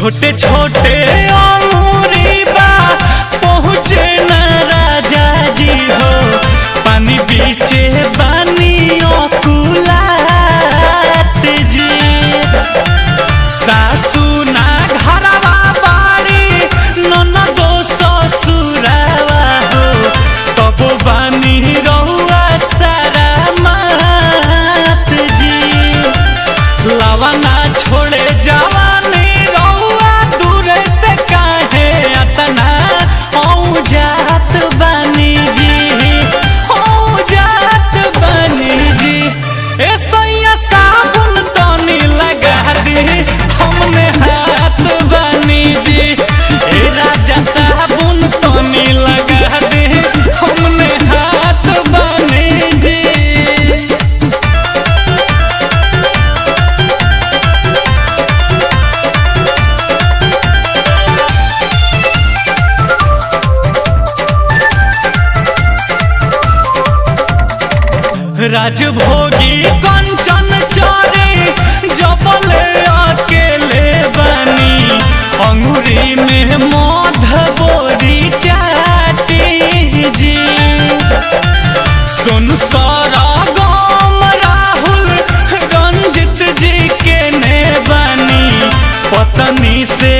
छोटे छोटे अंगूरी बा पहुँचे न राजा जी हो, पानी बीचे बानी कुलात जी। सासू ना घरवा बाड़ी ननदो ससुरवा हो, तब बानी रहुआ सारा मात जी। लावा ना छोड़े जवानी रहुआ दूर से काहे अतना औ जात बानी जी, औ जात बानी जी। ए सैया साबुन तनी लगा दी हमने हाथ बानी जी, ए राजा साबुन तनी लगा दी हमने हाथ बानी जी। राजभोगी कंचन चोरी जबले अकेले बनी, अंगूरी में मध बोरी चाटी जी। सुन सारा गाम राहुल रंजित जी के ने बनी, पत्नी से